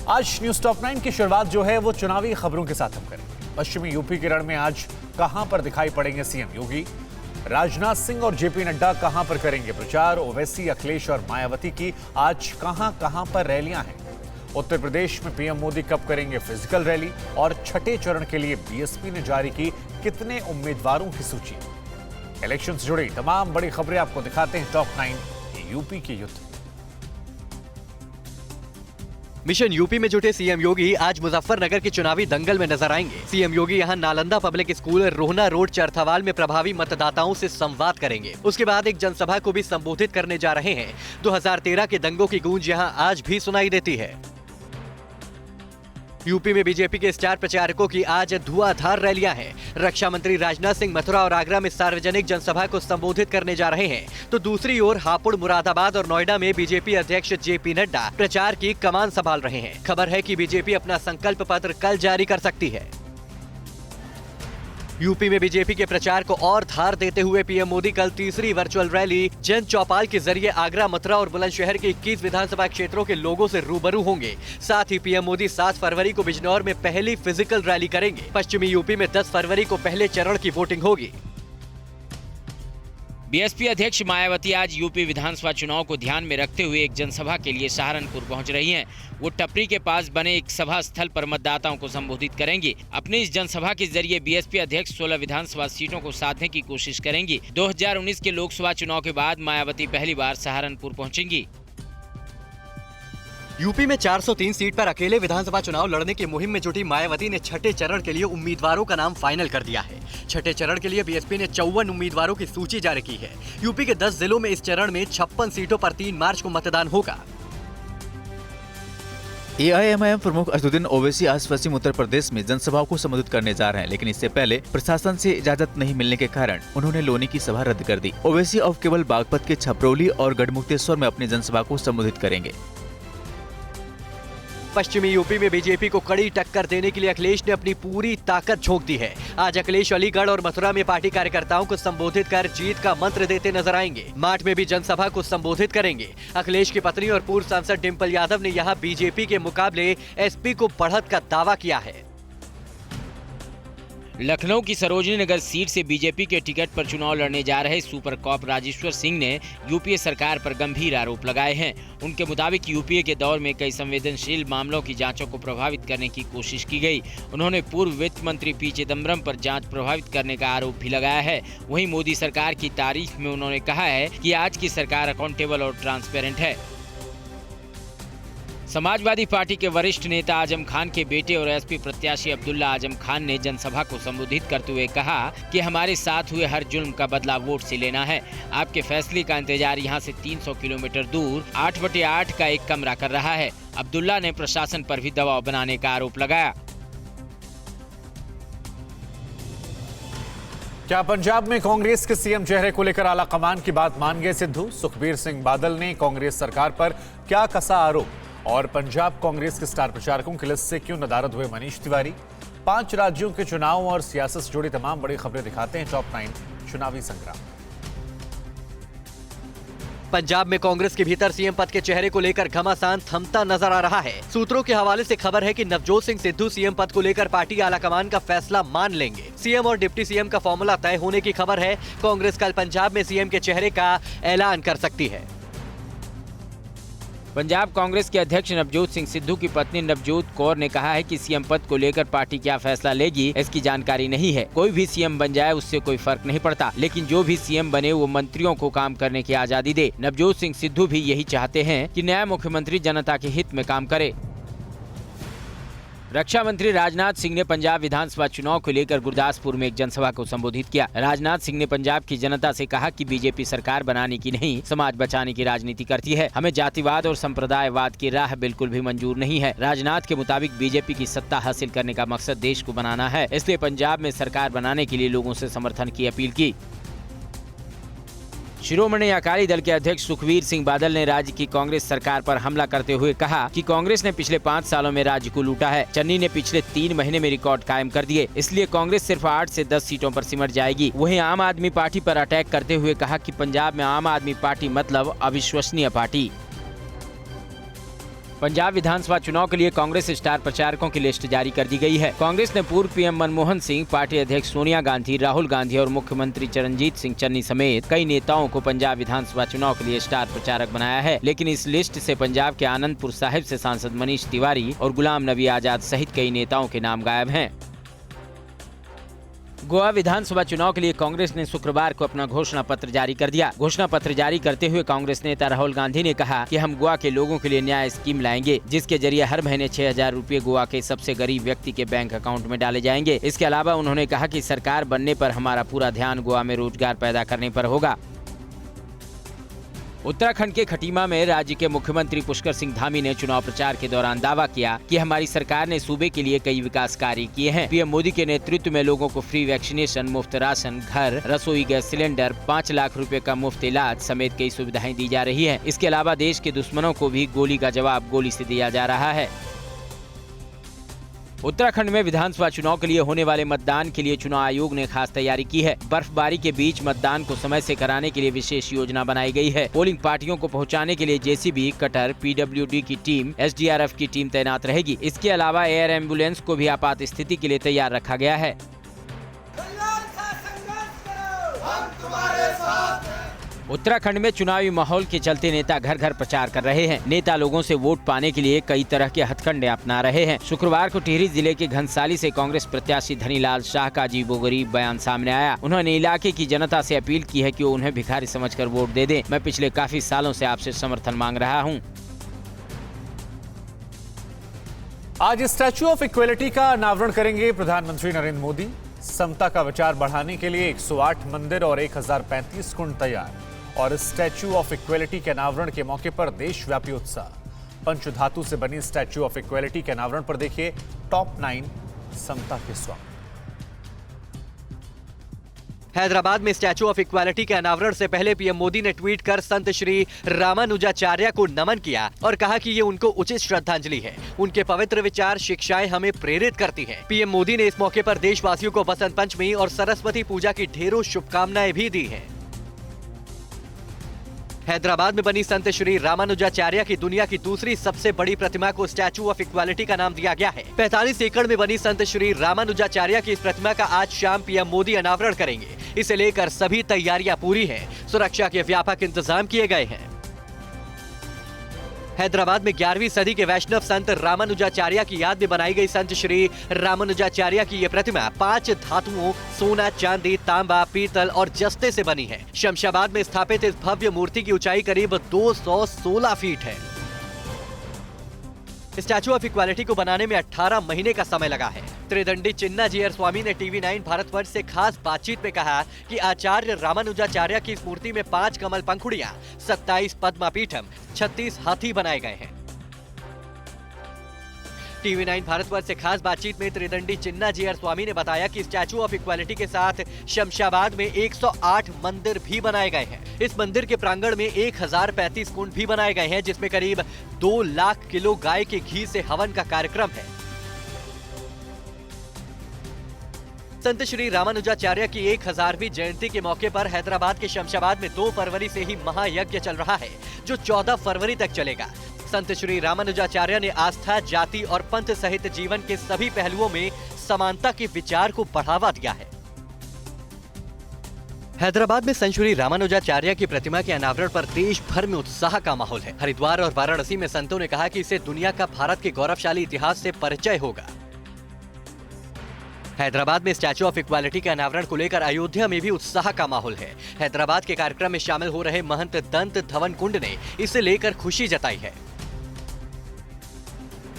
आज news top 9 की शुरुआत जो है वो चुनावी खबरों के साथ हम करेंगे। पश्चिमी यूपी के रण में आज कहां पर दिखाई पड़ेंगे सीएम योगी, राजनाथ सिंह और जेपी नड्डा कहां पर करेंगे प्रचार, ओवैसी, अखिलेश और मायावती की आज कहां पर रैलियां हैं। उत्तर प्रदेश में पीएम मोदी कब करेंगे फिजिकल रैली और छठे चरण के लिए बीएसपी ने जारी की कितने उम्मीदवारों की सूची। इलेक्शन से जुड़ी तमाम बड़ी खबरें आपको दिखाते हैं टॉप 9 यूपी के युद्ध। मिशन यूपी में जुटे सीएम योगी आज मुजफ्फरनगर के चुनावी दंगल में नजर आएंगे। सीएम योगी यहां Nalanda public school Rohana road Charthawal में प्रभावी मतदाताओं से संवाद करेंगे। उसके बाद एक जनसभा को भी संबोधित करने जा रहे हैं। 2013 के दंगों की गूंज यहां आज भी सुनाई देती है। यूपी में बीजेपी के स्टार प्रचारकों की आज धुआंधार रैलियां हैं। रक्षा मंत्री राजनाथ सिंह मथुरा और आगरा में सार्वजनिक जनसभा को संबोधित करने जा रहे हैं, तो दूसरी ओर हापुड़, मुरादाबाद और नोएडा में बीजेपी अध्यक्ष जेपी नड्डा प्रचार की कमान संभाल रहे हैं। खबर है कि बीजेपी अपना संकल्प पत्र कल जारी कर सकती है। यूपी में बीजेपी के प्रचार को और धार देते हुए पीएम मोदी कल तीसरी वर्चुअल रैली जन चौपाल के जरिए आगरा, मथुरा और बुलंदशहर के 21 विधानसभा क्षेत्रों के लोगों से रूबरू होंगे। साथ ही पीएम मोदी 7 फरवरी को बिजनौर में पहली फिजिकल रैली करेंगे। पश्चिमी यूपी में 10 फरवरी को पहले चरण की वोटिंग होगी। बीएसपी अध्यक्ष मायावती आज यूपी विधानसभा चुनाव को ध्यान में रखते हुए एक जनसभा के लिए सहारनपुर पहुंच रही हैं। वो टपरी के पास बने एक सभा स्थल पर मतदाताओं को संबोधित करेंगी। अपनी इस जनसभा के जरिए बीएसपी अध्यक्ष 16 विधानसभा सीटों को साधने की कोशिश करेंगी। 2019 के लोकसभा चुनाव के बाद मायावती पहली बार सहारनपुर पहुंचेंगी। यूपी में 403 सीट पर अकेले विधानसभा चुनाव लड़ने की मुहिम में जुटी मायावती ने छठे चरण के लिए उम्मीदवारों का नाम फाइनल कर दिया है। छठे चरण के लिए बीएसपी ने 54 उम्मीदवारों की सूची जारी की है। यूपी के 10 जिलों में इस चरण में 56 सीटों पर 3 मार्च को मतदान होगा। एआईएमआईएम प्रमुख असदुद्दीन ओवैसी आज पश्चिम उत्तर प्रदेश में जनसभाओं को संबोधित करने जा रहे हैं, लेकिन इससे पहले प्रशासन से इजाजत नहीं मिलने के कारण उन्होंने लोनी की सभा रद्द कर दी। ओवैसी अब केवल बागपत के छपरौली और गढ़मुक्तेश्वर में अपनी जनसभा को संबोधित करेंगे। पश्चिमी यूपी में बीजेपी को कड़ी टक्कर देने के लिए अखिलेश ने अपनी पूरी ताकत झोंक दी है। आज अखिलेश अलीगढ़ और मथुरा में पार्टी कार्यकर्ताओं को संबोधित कर जीत का मंत्र देते नजर आएंगे। माठ में भी जनसभा को संबोधित करेंगे। अखिलेश की पत्नी और पूर्व सांसद डिंपल यादव ने यहां बीजेपी के मुकाबले एसपी को बढ़त का दावा किया है। लखनऊ की सरोजनी नगर सीट से बीजेपी के टिकट पर चुनाव लड़ने जा रहे सुपर कॉप राजेश्वर सिंह ने यूपीए सरकार पर गंभीर आरोप लगाए हैं। उनके मुताबिक यूपीए के दौर में कई संवेदनशील मामलों की जांचों को प्रभावित करने की कोशिश की गई। उन्होंने पूर्व वित्त मंत्री पी चिदम्बरम पर जांच प्रभावित करने का आरोप भी लगाया है। वहीं मोदी सरकार की तारीफ में उन्होंने कहा है कि आज की सरकार अकाउंटेबल और ट्रांसपेरेंट है। समाजवादी पार्टी के वरिष्ठ नेता आजम खान के बेटे और एसपी प्रत्याशी अब्दुल्ला आजम खान ने जनसभा को संबोधित करते हुए कहा कि हमारे साथ हुए हर जुल्म का बदला वोट से लेना है। आपके फैसले का इंतजार यहां से 300 किलोमीटर दूर 8/8 का एक कमरा कर रहा है। अब्दुल्ला ने प्रशासन पर भी दबाव बनाने का आरोप लगाया। क्या पंजाब में कांग्रेस के सीएम चेहरे को लेकर आला कमान की बात मान गए सिद्धू? सुखबीर सिंह बादल ने कांग्रेस सरकार पर क्या कसा आरोप? और पंजाब कांग्रेस के स्टार प्रचारकों की लिस्ट से क्यों नदारद हुए मनीष तिवारी? 5 राज्यों के चुनाव और सियासत से जुड़ी तमाम बड़ी खबरें दिखाते हैं टॉप 9 चुनावी संग्राम। पंजाब में कांग्रेस के भीतर सीएम पद के चेहरे को लेकर घमासान थमता नजर आ रहा है। सूत्रों के हवाले से खबर है कि नवजोत सिंह सिद्धू सीएम पद को लेकर पार्टी आलाकमान का फैसला मान लेंगे। सीएम और डिप्टी सीएम का फॉर्मूला तय होने की खबर है। कांग्रेस कल पंजाब में सीएम के चेहरे का ऐलान कर सकती है। पंजाब कांग्रेस के अध्यक्ष नवजोत सिंह सिद्धू की पत्नी नवजोत कौर ने कहा है कि सीएम पद को लेकर पार्टी क्या फैसला लेगी इसकी जानकारी नहीं है। कोई भी सीएम बन जाए उससे कोई फर्क नहीं पड़ता, लेकिन जो भी सीएम बने वो मंत्रियों को काम करने की आजादी दे। नवजोत सिंह सिद्धू भी यही चाहते हैं कि नया मुख्यमंत्री जनता के हित में काम करे। रक्षा मंत्री राजनाथ सिंह ने पंजाब विधानसभा चुनाव को लेकर गुरदासपुर में एक जनसभा को संबोधित किया। राजनाथ सिंह ने पंजाब की जनता से कहा कि बीजेपी सरकार बनाने की नहीं, समाज बचाने की राजनीति करती है। हमें जातिवाद और संप्रदायवाद की राह बिल्कुल भी मंजूर नहीं है। राजनाथ के मुताबिक बीजेपी की सत्ता हासिल करने का मकसद देश को बनाना है, इसलिए पंजाब में सरकार बनाने के लिए लोगों से समर्थन की अपील की। शिरोमणि अकाली दल के अध्यक्ष सुखबीर सिंह बादल ने राज्य की कांग्रेस सरकार पर हमला करते हुए कहा कि कांग्रेस ने पिछले 5 सालों में राज्य को लूटा है। चन्नी ने पिछले 3 महीने में रिकॉर्ड कायम कर दिए, इसलिए कांग्रेस सिर्फ 8 से 10 सीटों पर सिमट जाएगी। वहीं आम आदमी पार्टी पर अटैक करते हुए कहा कि पंजाब में आम आदमी पार्टी मतलब अविश्वसनीय पार्टी। पंजाब विधानसभा चुनाव के लिए कांग्रेस स्टार प्रचारकों की लिस्ट जारी कर दी गई है। कांग्रेस ने पूर्व पीएम मनमोहन सिंह, पार्टी अध्यक्ष सोनिया गांधी, राहुल गांधी और मुख्यमंत्री चरणजीत सिंह चन्नी समेत कई नेताओं को पंजाब विधानसभा चुनाव के लिए स्टार प्रचारक बनाया है। लेकिन इस लिस्ट से पंजाब के आनंदपुर साहिब से सांसद मनीष तिवारी और गुलाम नबी आजाद सहित कई नेताओं के नाम गायब हैं। गोवा विधानसभा चुनाव के लिए कांग्रेस ने शुक्रवार को अपना घोषणा पत्र जारी कर दिया। घोषणा पत्र जारी करते हुए कांग्रेस नेता राहुल गांधी ने कहा कि हम गोवा के लोगों के लिए न्याय स्कीम लाएंगे, जिसके जरिए हर महीने 6,000 रुपए गोवा के सबसे गरीब व्यक्ति के बैंक अकाउंट में डाले जाएंगे। इसके अलावा उन्होंने कहा कि सरकार बनने पर हमारा पूरा ध्यान गोवा में रोजगार पैदा करने पर होगा। उत्तराखंड के खटीमा में राज्य के मुख्यमंत्री पुष्कर सिंह धामी ने चुनाव प्रचार के दौरान दावा किया कि हमारी सरकार ने सूबे के लिए कई विकास कार्य किए हैं। पीएम मोदी के नेतृत्व में लोगों को फ्री वैक्सीनेशन, मुफ्त राशन, घर, रसोई गैस सिलेंडर, 5 लाख रुपए का मुफ्त इलाज समेत कई सुविधाएं दी जा रही है। इसके अलावा देश के दुश्मनों को भी गोली का जवाब गोली से दिया जा रहा है। उत्तराखंड में विधानसभा चुनाव के लिए होने वाले मतदान के लिए चुनाव आयोग ने खास तैयारी की है। बर्फबारी के बीच मतदान को समय से कराने के लिए विशेष योजना बनाई गई है। पोलिंग पार्टियों को पहुंचाने के लिए जेसीबी, कटर, पीडब्ल्यूडी की टीम, एसडीआरएफ की टीम तैनात रहेगी। इसके अलावा एयर एम्बुलेंस को भी आपात स्थिति के लिए तैयार रखा गया है। उत्तराखंड में चुनावी माहौल के चलते नेता घर घर प्रचार कर रहे हैं। नेता लोगों से वोट पाने के लिए कई तरह के हथकंडे अपना रहे हैं। शुक्रवार को टिहरी जिले के घनसाली से कांग्रेस प्रत्याशी धनीलाल शाह का अजीबोगरीब बयान सामने आया। उन्होंने इलाके की जनता से अपील की है कि वो उन्हें भिखारी समझकर वोट दे दें। मैं पिछले काफी सालों से आपसे समर्थन मांग रहा हूँ। आज स्टैच्यू ऑफ इक्वेलिटी का अनावरण करेंगे प्रधानमंत्री नरेंद्र मोदी। समता का विचार बढ़ाने के लिए 108 मंदिर और 1035 कुंड तैयार। और स्टैच्यू ऑफ इक्वेलिटी के अनावरण के मौके पर देशव्यापी उत्साह। पंचधातु से बनी स्टैच्यू ऑफ इक्वेलिटी के अनावरण पर देखिए टॉप 9 समता के स्वागत। हैदराबाद में स्टैच्यू ऑफ इक्वालिटी के अनावरण से पहले पीएम मोदी ने ट्वीट कर संत श्री रामानुजाचार्य को नमन किया और कहा कि ये उनको उचित श्रद्धांजलि है। उनके पवित्र विचार, शिक्षाएं हमें प्रेरित करती हैं। पीएम मोदी ने इस मौके पर देशवासियों को बसंत पंचमी और सरस्वती पूजा की ढेरों शुभकामनाएं भी दी हैं। हैदराबाद में बनी संत श्री रामानुजाचार्य की दुनिया की दूसरी सबसे बड़ी प्रतिमा को स्टैच्यू ऑफ इक्वालिटी का नाम दिया गया है। 45 एकड़ में बनी संत श्री रामानुजाचार्य की इस प्रतिमा का आज शाम पीएम मोदी अनावरण करेंगे। इसे लेकर सभी तैयारियां पूरी हैं। सुरक्षा के व्यापक इंतजाम किए गए हैं। हैदराबाद में 11वीं सदी के वैष्णव संत रामानुजाचार्य की याद में बनाई गई संत श्री रामानुजाचार्य की ये प्रतिमा 5 धातुओं सोना, चांदी, तांबा, पीतल और जस्ते से बनी है। शमशाबाद में स्थापित इस भव्य मूर्ति की ऊंचाई करीब 216 फीट है। स्टैच्यू ऑफ इक्वालिटी को बनाने में 18 महीने का समय लगा है। त्रिदंडी चिन्ना जीआर स्वामी ने टीवी9 भारतवर्ष से खास बातचीत में कहा कि आचार्य रामानुजाचार्य की इस मूर्ति में 5 कमल पंखुड़ियां, 27 पद्मा पीठम, 36 हाथी बनाए गए हैं। टीवी9 भारतवर्ष से खास बातचीत में त्रिदंडी चिन्ना जीआर स्वामी ने बताया कि स्टैच्यू ऑफ इक्वालिटी के साथ शमशाबाद में 108 मंदिर भी बनाए गए हैं। इस मंदिर के प्रांगण में 1035 कुंड भी बनाए गए हैं, जिसमें करीब 2 लाख किलो गाय के घी से हवन का कार्यक्रम है। संत श्री रामानुजाचार्य की 1000वीं जयंती के मौके पर हैदराबाद के शमशाबाद में 2 फरवरी से ही महायज्ञ चल रहा है, जो 14 फरवरी तक चलेगा। संत श्री रामानुजाचार्य ने आस्था, जाति और पंथ सहित जीवन के सभी पहलुओं में समानता के विचार को बढ़ावा दिया है। हैदराबाद में संत श्री रामानुजाचार्य की प्रतिमा के अनावरण पर देश भर में उत्साह का माहौल है। हरिद्वार और वाराणसी में संतों ने कहा कि इससे दुनिया का भारत के गौरवशाली इतिहास से परिचय होगा। हैदराबाद में स्टैच्यू ऑफ इक्वालिटी के अनावरण को लेकर अयोध्या में भी उत्साह का माहौल है। हैदराबाद के कार्यक्रम में शामिल हो रहे महंत दंत धवन कुंड ने इसे लेकर खुशी जताई है।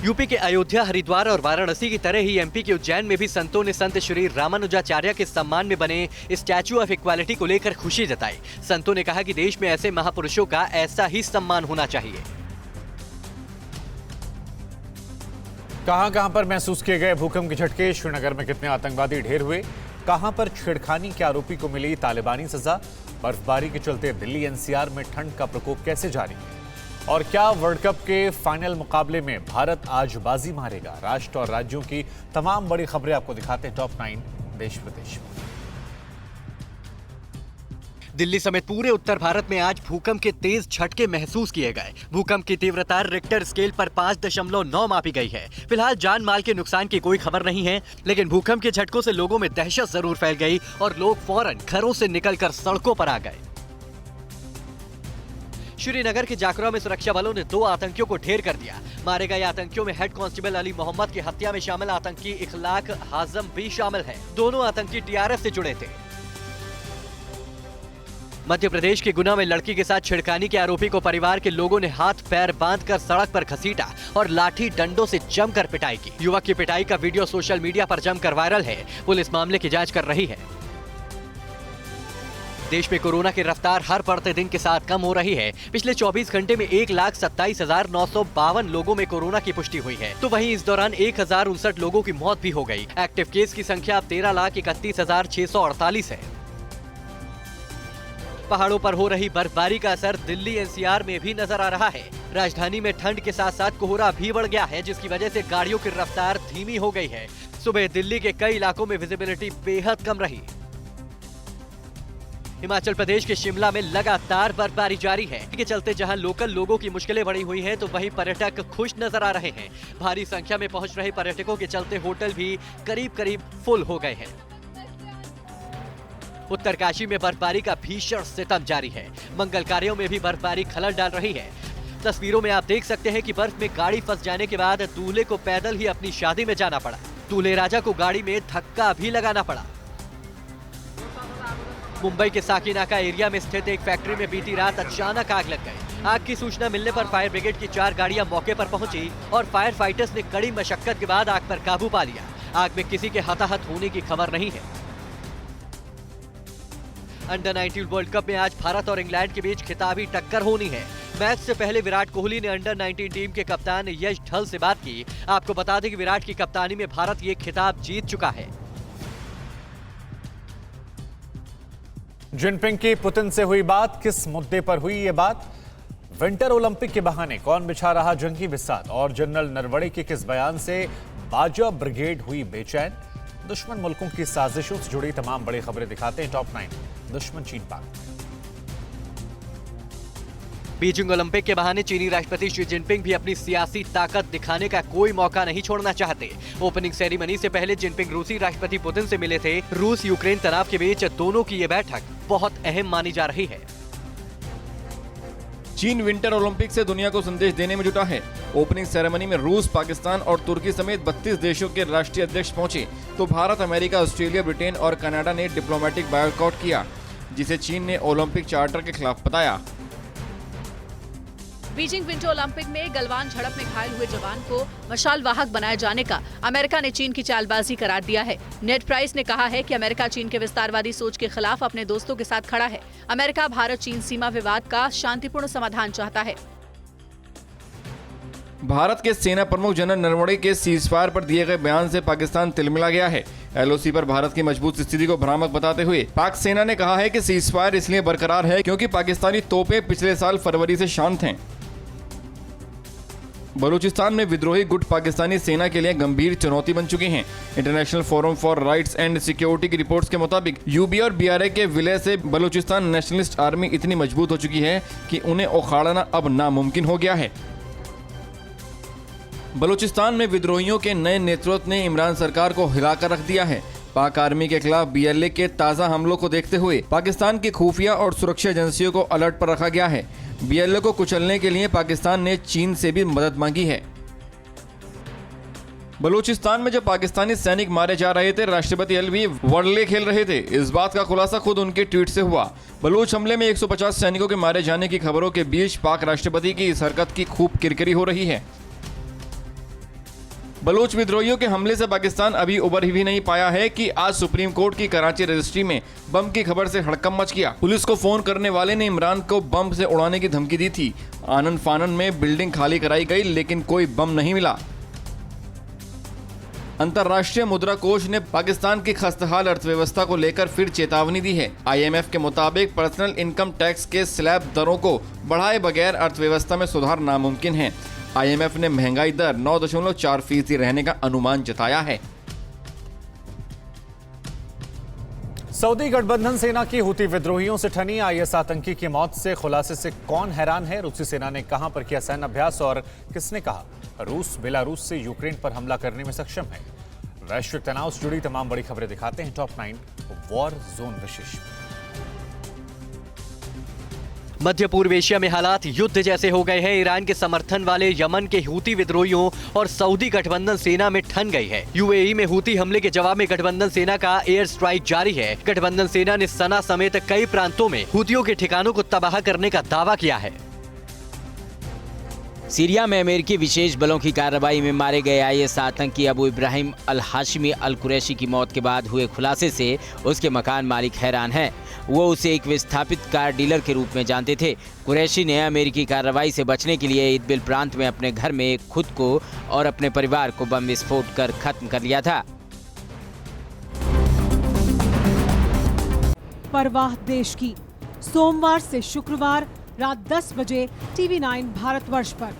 यूपी के अयोध्या, हरिद्वार और वाराणसी की तरह ही एमपी के उज्जैन में भी संतों ने संत श्री रामानुजाचार्य के सम्मान में बने स्टैच्यू ऑफ इक्वालिटी को लेकर खुशी जताई। संतों ने कहा कि देश में ऐसे महापुरुषों का ऐसा ही सम्मान होना चाहिए। कहां पर महसूस किए गए भूकंप के झटके? श्रीनगर में कितने आतंकवादी ढेर हुए? कहां पर छेड़खानी के आरोपी को मिली तालिबानी सजा? बर्फबारी के चलते दिल्ली एनसीआर में ठंड का प्रकोप कैसे जारी है? और क्या वर्ल्ड कप के फाइनल मुकाबले में भारत आज बाजी मारेगा? राष्ट्र और राज्यों की तमाम बड़ी खबरें आपको दिखाते हैं टॉप 9 देश विदेश में। दिल्ली समेत पूरे उत्तर भारत में आज भूकंप के तेज झटके महसूस किए गए। भूकंप की तीव्रता रिक्टर स्केल पर 5.9 मापी गई है। फिलहाल जान माल के नुकसान की कोई खबर नहीं है, लेकिन भूकंप के झटकों से लोगों में दहशत जरूर फैल गई और लोग फौरन घरों से निकलकर सड़कों पर आ गए। श्रीनगर के जाकरा में सुरक्षा बलों ने 2 आतंकियों को ढेर कर दिया। मारे गए आतंकियों में हेड कांस्टेबल अली मोहम्मद की हत्या में शामिल आतंकी इखलाक हाजम भी शामिल है। दोनों आतंकी टीआरएफ से जुड़े थे। मध्य प्रदेश के गुना में लड़की के साथ छिड़खानी के आरोपी को परिवार के लोगों ने हाथ पैर बांधकर सड़क पर घसीटा और लाठी डंडों से जमकर पिटाई की। युवक की पिटाई का वीडियो सोशल मीडिया पर जमकर वायरल है। पुलिस मामले की जांच कर रही है। देश में कोरोना की रफ्तार हर बढ़ते दिन के साथ कम हो रही है। पिछले 24 घंटे में 1,27,952 लोगों में कोरोना की पुष्टि हुई है, तो वहीं इस दौरान 1,059 लोगों की मौत भी हो गई। एक्टिव केस की संख्या अब 13,31,648 है। पहाड़ों पर हो रही बर्फबारी का असर दिल्ली एनसीआर में भी नजर आ रहा है। राजधानी में ठंड के साथ साथ कोहरा भी बढ़ गया है, जिसकी वजह से गाड़ियों की रफ्तार धीमी हो गई है। सुबह दिल्ली के कई इलाकों में विजिबिलिटी बेहद कम रही। हिमाचल प्रदेश के शिमला में लगातार बर्फबारी जारी है, के चलते जहां लोकल लोगों की मुश्किलें बढ़ी हुई हैं, तो वहीं पर्यटक खुश नजर आ रहे हैं। भारी संख्या में पहुंच रहे पर्यटकों के चलते होटल भी करीब फुल हो गए हैं। उत्तरकाशी में बर्फबारी का भीषण सितम जारी है। मंगल कार्यों में भी बर्फबारी खलल डाल रही है। तस्वीरों में आप देख सकते हैं कि बर्फ में गाड़ी फंस जाने के बाद दूल्हे को पैदल ही अपनी शादी में जाना पड़ा। दूल्हे राजा को गाड़ी में धक्का भी लगाना पड़ा। मुंबई के साकीनाका एरिया में स्थित एक फैक्ट्री में बीती रात अचानक आग लग गई। आग की सूचना मिलने पर फायर ब्रिगेड की 4 गाड़ियां मौके पर पहुंची और फायर फाइटर्स ने कड़ी मशक्कत के बाद आग पर काबू पा लिया। आग में किसी के हताहत होने की खबर नहीं है। अंडर 19 वर्ल्ड कप में आज भारत और इंग्लैंड के बीच खिताबी टक्कर होनी है। मैच से पहले विराट कोहली ने अंडर 19 टीम के कप्तान यश ढल से बात की। आपको बता दें कि विराट की कप्तानी में भारत ये खिताब जीत चुका है। जिनपिंग की पुतिन से हुई बात, किस मुद्दे पर हुई ये बात? विंटर ओलंपिक के बहाने कौन बिछा रहा जंगी बिस्सात? और जनरल नरवणे के किस बयान से बाजा ब्रिगेड हुई बेचैन? दुश्मन मुल्कों की साजिशों से जुड़ी तमाम बड़ी खबरें दिखाते हैं टॉप 9 दुश्मन चीन पाक। बीजिंग ओलंपिक के बहाने चीनी राष्ट्रपति शी जिनपिंग भी अपनी सियासी ताकत दिखाने का कोई मौका नहीं छोड़ना चाहते। ओपनिंग सेरेमनी से पहले जिनपिंग रूसी राष्ट्रपति पुतिन से मिले थे। रूस यूक्रेन तनाव के बीच दोनों की ये बैठक बहुत अहम मानी जा रही है। चीन विंटर ओलंपिक से दुनिया को संदेश देने में जुटा है। ओपनिंग सेरेमनी में रूस, पाकिस्तान और तुर्की समेत 32 देशों के राष्ट्रीय अध्यक्ष पहुंचे, तो भारत, अमेरिका, ऑस्ट्रेलिया, ब्रिटेन और कनाडा ने डिप्लोमेटिक बायकॉट किया, जिसे चीन ने ओलंपिक चार्टर के खिलाफ बताया। बीजिंग विंटर ओलंपिक में गलवान झड़प में घायल हुए जवान को मशाल वाहक बनाए जाने का अमेरिका ने चीन की चालबाजी करार दिया है। नेड प्राइस ने कहा है कि अमेरिका चीन के विस्तारवादी सोच के खिलाफ अपने दोस्तों के साथ खड़ा है। अमेरिका भारत चीन सीमा विवाद का शांतिपूर्ण समाधान चाहता है। भारत के सेना प्रमुख जनरल नरवणे के सीजफायर पर दिए गए बयान से पाकिस्तान तिलमिला गया है। एलओसी पर भारत की मजबूत स्थिति को भ्रामक बताते हुए पाक सेना ने कहा है कि सीजफायर इसलिए बरकरार है क्योंकि पाकिस्तानी तोपें पिछले साल फरवरी से शांत हैं। बलूचिस्तान में विद्रोही गुट पाकिस्तानी सेना के लिए गंभीर चुनौती बन चुकी हैं। International forum for rights and security की रिपोर्ट्स के मुताबिक यूबी और बीआरए के विलय से बलूचिस्तान नेशनलिस्ट आर्मी इतनी मजबूत हो चुकी है कि उन्हें उखाड़ना अब नामुमकिन हो गया है। बलूचिस्तान में विद्रोहियों के नए नेतृत्व ने इमरान सरकार को हिलाकर रख दिया है। पाक आर्मी के खिलाफ बीएलए के ताज़ा हमलों को देखते हुए पाकिस्तान की खुफिया और सुरक्षा एजेंसियों को अलर्ट पर रखा गया है। बीएलए को कुचलने के लिए पाकिस्तान ने चीन से भी मदद मांगी है। बलूचिस्तान में जब पाकिस्तानी सैनिक मारे जा रहे थे, राष्ट्रपति अलवी वर्ले खेल रहे थे। इस बात का खुलासा खुद उनके ट्वीट से हुआ। बलूच हमले में 150 सैनिकों के मारे जाने की खबरों के बीच पाक राष्ट्रपति की इस हरकत की खूब किरकिरी हो रही है। बलूच विद्रोहियों के हमले से पाकिस्तान अभी उबर ही भी नहीं पाया है कि आज सुप्रीम कोर्ट की कराची रजिस्ट्री में बम की खबर से हड़कंप मच गया। पुलिस को फोन करने वाले ने इमरान को बम से उड़ाने की धमकी दी थी। आनन फानन में बिल्डिंग खाली कराई गई, लेकिन कोई बम नहीं मिला। अंतर्राष्ट्रीय मुद्रा कोष ने पाकिस्तान की खस्ताहाल अर्थव्यवस्था को लेकर फिर चेतावनी दी है। IMF के मुताबिक पर्सनल इनकम टैक्स के स्लैब दरों को बढ़ाए बगैर अर्थव्यवस्था में सुधार नामुमकिन है। IMF ने महंगाई दर 9.4% रहने का अनुमान जताया है। सऊदी गठबंधन सेना की हूती विद्रोहियों से ठनी आईएस आतंकी की मौत से खुलासे से कौन हैरान है? रूसी सेना ने कहां पर किया सैन्य अभ्यास और किसने कहा रूस बेलारूस से यूक्रेन पर हमला करने में सक्षम है? वैश्विक तनाव से जुड़ी तमाम बड़ी खबरें दिखाते हैं टॉप 9 वॉर जोन विशेष। मध्य पूर्व एशिया में हालात युद्ध जैसे हो गए हैं। ईरान के समर्थन वाले यमन के हूती विद्रोहियों और सऊदी गठबंधन सेना में ठन गई है। यूएई में हूती हमले के जवाब में गठबंधन सेना का एयर स्ट्राइक जारी है। गठबंधन सेना ने सना समेत कई प्रांतों में हूतियों के ठिकानों को तबाह करने का दावा किया है। सीरिया में अमेरिकी विशेष बलों की कार्रवाई में मारे गए आईएस आतंकी अबू इब्राहिम अल हाशिमी अल कुरैशी की मौत के बाद हुए खुलासे से उसके मकान मालिक हैरान हैं। वो उसे एक विस्थापित कार डीलर के रूप में जानते थे। कुरैशी ने अमेरिकी कार्रवाई से बचने के लिए इदबिल प्रांत में अपने घर में खुद को और अपने परिवार को बम विस्फोट कर खत्म कर लिया था। परवाह देश की, सोमवार से शुक्रवार रात 10 बजे TV9 भारतवर्ष पर।